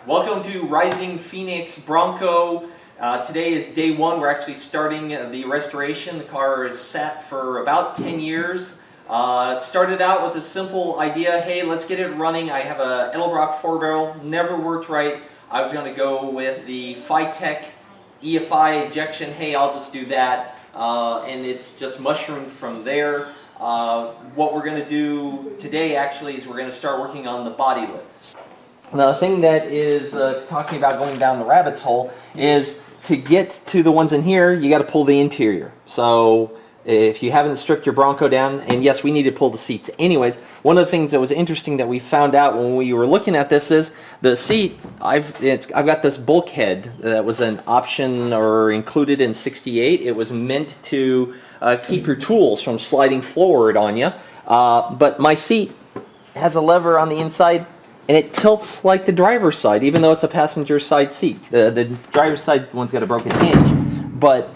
Welcome to Rising Phoenix Bronco. Today is day one. We're actually starting the restoration. The car is sat for about 10 years. It started out with a simple idea, hey, let's get it running. I have a Edelbrock 4-barrel, never worked right. I was going to go with the Phytech EFI injection, hey, I'll just do that. And it's just mushroomed from there. What we're going to do today actually is we're going to start working on the body lifts. Now the thing that is talking about going down the rabbit's hole is to get to the ones in here, you got to pull the interior. So if you haven't stripped your Bronco down, and yes, we need to pull the seats anyways, one of the things that was interesting that we found out when we were looking at this is the seat, I've got this bulkhead that was an option or included in 68. It was meant to keep your tools from sliding forward on you, but my seat has a lever on the inside and it tilts like the driver's side, even though it's a passenger side seat. The driver's side one's got a broken hinge, but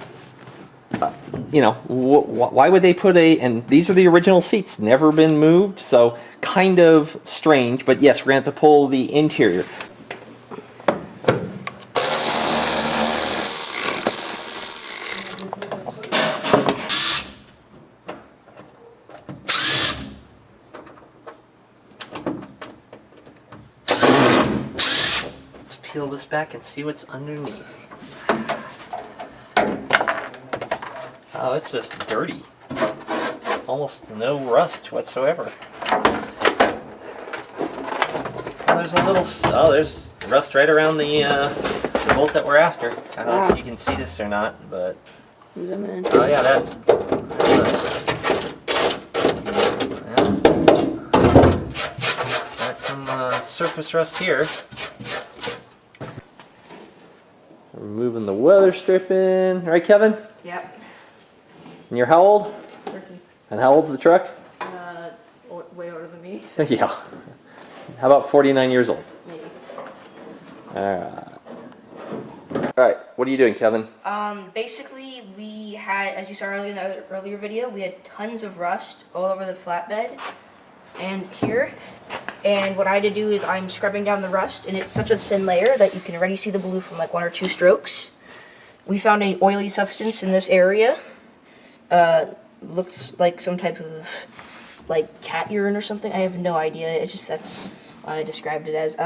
you know, why would they put and these are the original seats, never been moved, so kind of strange, but yes, we're going to have to pull the interior. Peel this back and see what's underneath. Oh, it's just dirty. Almost no rust whatsoever. Oh, there's a little, there's rust right around the bolt that we're after. I don't know if you can see this or not, but Zoom in. Oh yeah, that's got some surface rust here. Removing the weather stripping. Right, Kevin? Yep. And you're how old? 13. And how old's the truck? Way older than me. Yeah. How about 49 years old? Maybe. Alright. Alright, what are you doing, Kevin? Basically, we had, as you saw earlier in the earlier video, we had tons of rust all over the flatbed and here. And what I had to do is I'm scrubbing down the rust, and it's such a thin layer that you can already see the blue from like 1 or 2 strokes. We found an oily substance in this area. Looks like some type of like cat urine or something. I have no idea. It's just that's what I described it as.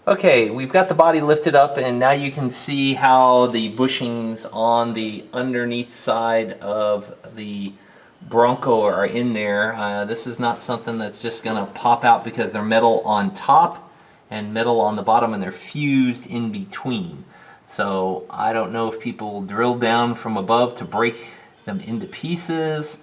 Okay, we've got the body lifted up, and now you can see how the bushings on the underneath side of the Bronco are in there. This is not something that's just going to pop out because they're metal on top and metal on the bottom, and they're fused in between. So I don't know if people drill down from above to break them into pieces.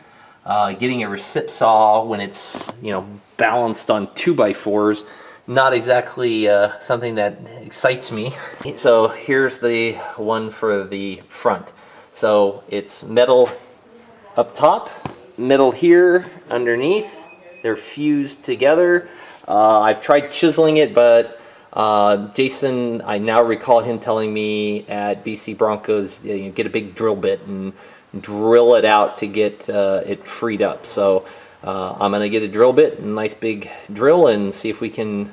Getting a recip saw when it's, you know, balanced on 2x4s, not exactly something that excites me. So here's the one for the front. So it's metal up top, metal here underneath. They're fused together. I've tried chiseling it, but Jason, I now recall him telling me at BC Broncos, you get a big drill bit and drill it out to get it freed up. So I'm going to get a drill bit, a nice big drill, and see if we can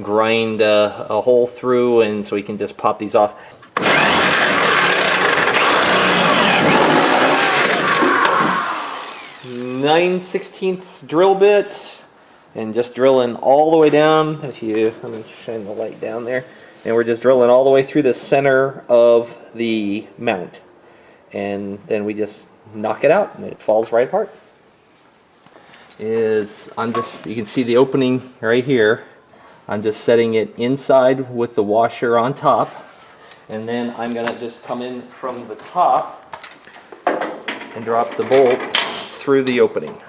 grind a hole through, and so we can just pop these off. 9/16 drill bit, and just drilling all the way down. Let me shine the light down there, and we're just drilling all the way through the center of the mount, and then we just knock it out, and it falls right apart. You can see the opening right here. I'm just setting it inside with the washer on top, and then I'm going to just come in from the top and drop the bolt through the opening.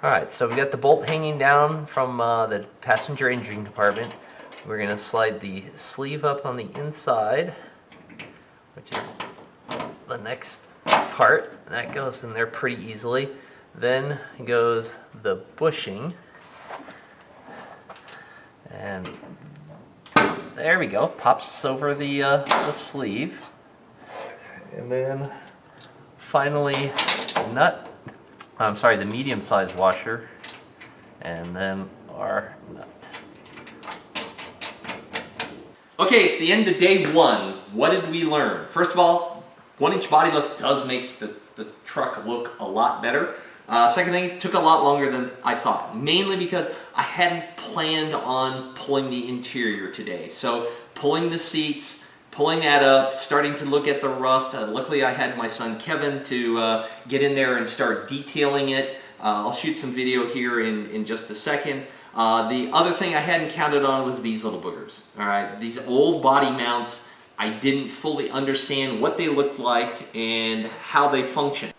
Alright, so we got the bolt hanging down from the passenger engine compartment. We're going to slide the sleeve up on the inside, which is the next part. That goes in there pretty easily. Then goes the bushing. And there we go, pops over the sleeve. And then finally the medium-sized washer, and then our nut. Okay, it's the end of day one. What did we learn? First of all, 1-inch body lift does make the truck look a lot better. Second thing, it took a lot longer than I thought, mainly because I hadn't planned on pulling the interior today. So pulling the seats, pulling that up, starting to look at the rust. Luckily I had my son Kevin to get in there and start detailing it. I'll shoot some video here in just a second. The other thing I hadn't counted on was these little boogers. All right, these old body mounts, I didn't fully understand what they looked like and how they function.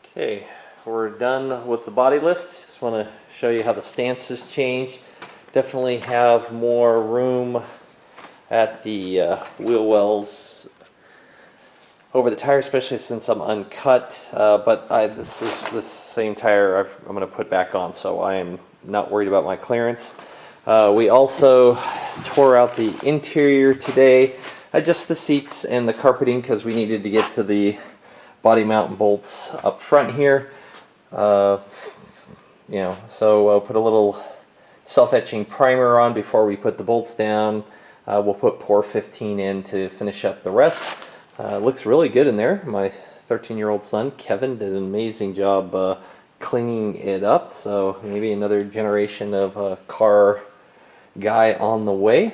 Okay, we're done with the body lift. Just want to show you how the stance has changed. Definitely have more room at the wheel wells over the tire, especially since I'm uncut. But this is the same tire I'm going to put back on, so I am not worried about my clearance. We also tore out the interior today, just the seats and the carpeting, because we needed to get to the body mount bolts up front here. So we'll put a little self-etching primer on before we put the bolts down. We'll put pour 15 in to finish up the rest. Looks really good in there. My 13-year-old son Kevin did an amazing job cleaning it up, so maybe another generation of car guy on the way.